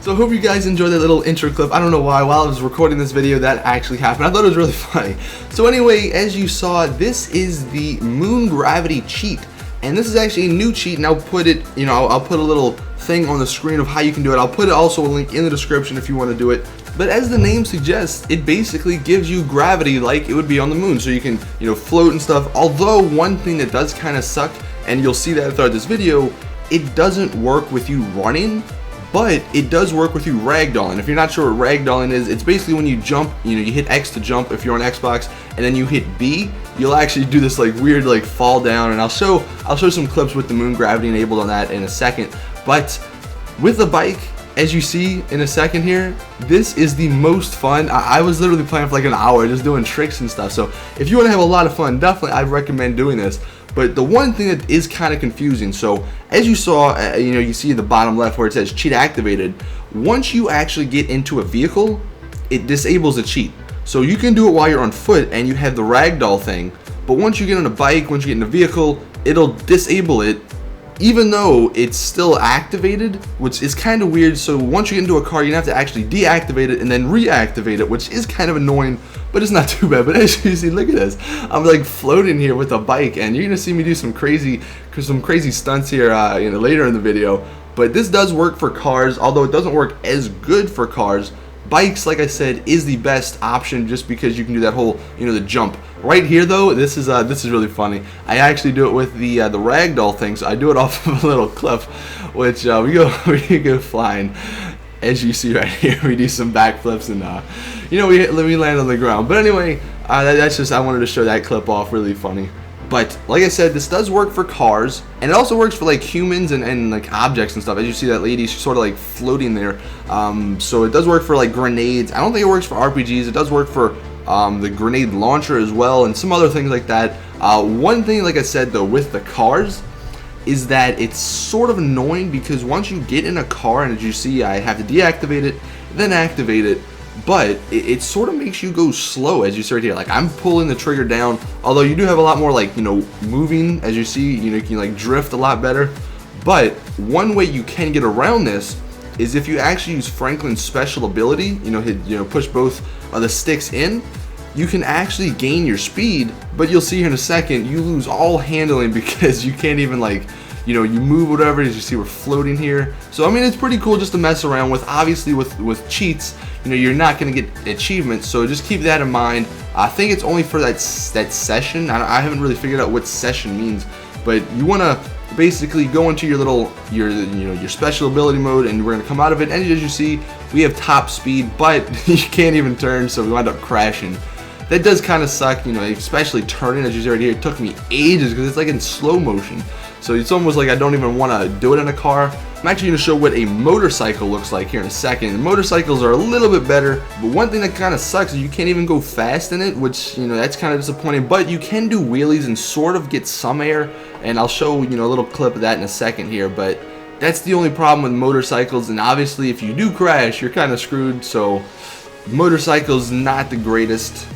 So I hope you guys enjoyed that little intro clip. I don't know why, while I was recording this video, that actually happened. I thought it was really funny. So anyway, as you saw, this is the moon gravity cheat. And this is actually a new cheat, and I'll put it, I'll put a little thing on the screen of how you can do it. I'll put also a link in the description if you want to do it. But as the name suggests, it basically gives you gravity like it would be on the moon. So you can, float and stuff. Although one thing that does kind of suck, and you'll see that throughout this video, it doesn't work with you running, but it does work with you ragdolling. If you're not sure what ragdolling is, it's basically when you jump, you hit X to jump if you're on Xbox, and then you hit B, you'll actually do this like weird like fall down, and I'll show some clips with the moon gravity enabled on that in a second. But with the bike, as you see in a second here, this is the most fun. I was literally playing for like an hour just doing tricks and stuff. So if you want to have a lot of fun, definitely I'd recommend doing this. But the one thing that is kind of confusing, so as you saw, you see in the bottom left where it says cheat activated, once you actually get into a vehicle, it disables the cheat. So you can do it while you're on foot and you have the ragdoll thing, but once you get on a bike, once you get in a vehicle, it'll disable it, even though it's still activated, which is kind of weird. So once you get into a car, you have to actually deactivate it and then reactivate it, which is kind of annoying, but it's not too bad. But as you see, look at this, I'm like floating here with a bike, and you're gonna see me do some crazy stunts here later in the video. But this does work for cars, although it doesn't work as good for cars. Bikes, like I said, is the best option just because you can do that whole, the jump. Right here though, this is really funny. I actually do it with the ragdoll thing, so I do it off of a little cliff, which we go flying. As you see right here, we do some backflips and we land on the ground. But anyway, that's just, I wanted to show that clip off, really funny. But like I said, this does work for cars, and it also works for like humans and like objects and stuff. As you see that lady, she's sort of like floating there. So it does work for like grenades. I don't think it works for RPGs. It does work for the grenade launcher as well, and some other things like that. One thing, like I said though, with the cars, is that it's sort of annoying because once you get in a car, and as you see, I have to deactivate it, then activate it. But it sort of makes you go slow, as you see right here. Like I'm pulling the trigger down, although you do have a lot more like moving, as you see. You can like drift a lot better. But one way you can get around this is if you actually use Franklin's special ability. Push both of the sticks in. You can actually gain your speed, but you'll see here in a second you lose all handling because you can't even like. You move whatever. As you see, we're floating here. So I mean, it's pretty cool just to mess around with. Obviously with cheats, you're not going to get achievements, so just keep that in mind. I think it's only for that session. I haven't really figured out what session means, but you want to basically go into your little your special ability mode, and we're going to come out of it. And as you see, we have top speed, but you can't even turn, so we wind up crashing. That does kind of suck, especially turning. As you see right here, it took me ages because it's like in slow motion. So it's almost like I don't even want to do it in a car. I'm actually going to show what a motorcycle looks like here in a second. The motorcycles are a little bit better, but one thing that kind of sucks is you can't even go fast in it, which, that's kind of disappointing. But you can do wheelies and sort of get some air, and I'll show, a little clip of that in a second here. But that's the only problem with motorcycles, and obviously if you do crash, you're kind of screwed. So motorcycles, not the greatest.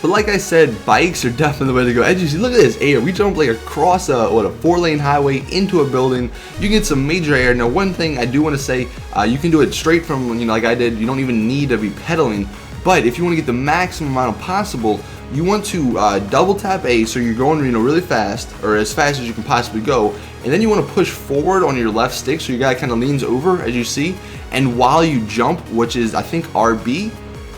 But like I said, bikes are definitely the way to go. As you see, look at this air. We jumped like across a 4-lane highway into a building. You get some major air. Now, one thing I do want to say, you can do it straight from, like I did. You don't even need to be pedaling. But if you want to get the maximum amount possible, you want to double tap A, so you're going, really fast, or as fast as you can possibly go. And then you want to push forward on your left stick, so your guy kind of leans over, as you see. And while you jump, which is I think RB,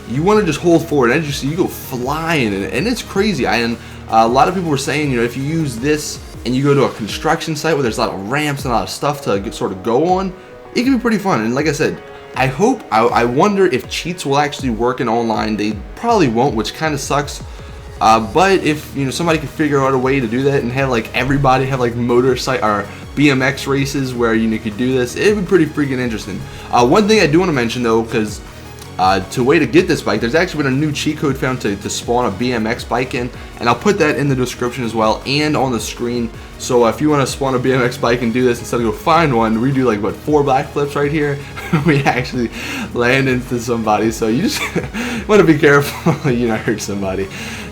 you want to just hold forward, and as you see, you go flying, and it's crazy. And a lot of people were saying, if you use this and you go to a construction site where there's a lot of ramps and a lot of stuff to sort of go on, it can be pretty fun. And like I said, I wonder if cheats will actually work in online. They probably won't, which kind of sucks. But if somebody could figure out a way to do that and have like everybody have like motorcycle or BMX races where you could do this, it'd be pretty freaking interesting. One thing I do want to mention though, because way to get this bike, there's actually been a new cheat code found to spawn a BMX bike in, and I'll put that in the description as well and on the screen. So if you want to spawn a BMX bike and do this, instead of go find one, we do like 4 backflips right here. We actually land into somebody, so you just want to be careful you hurt somebody,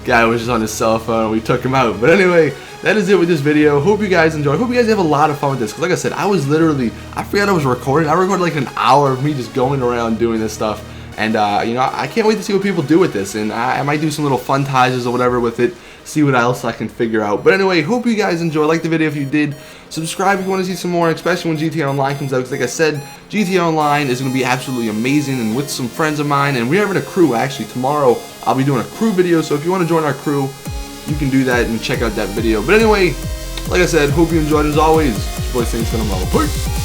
Guy was just on his cell phone and we took him out. But anyway, that is it with this video. Hope you guys enjoy. Hope you guys have a lot of fun with this. Because like I said, I forgot I was recording. I recorded like an hour of me just going around doing this stuff. And, you know, I can't wait to see what people do with this. And I might do some little fun ties or whatever with it. See what else I can figure out. But anyway, hope you guys enjoy. Like the video if you did. Subscribe if you want to see some more, especially when GTA Online comes out. Because like I said, GTA Online is going to be absolutely amazing. And with some friends of mine. And we're having a crew, actually. Tomorrow, I'll be doing a crew video. So if you want to join our crew, you can do that and check out that video. But anyway, like I said, hope you enjoyed as always. It's your boy Saints Cinema. Peace!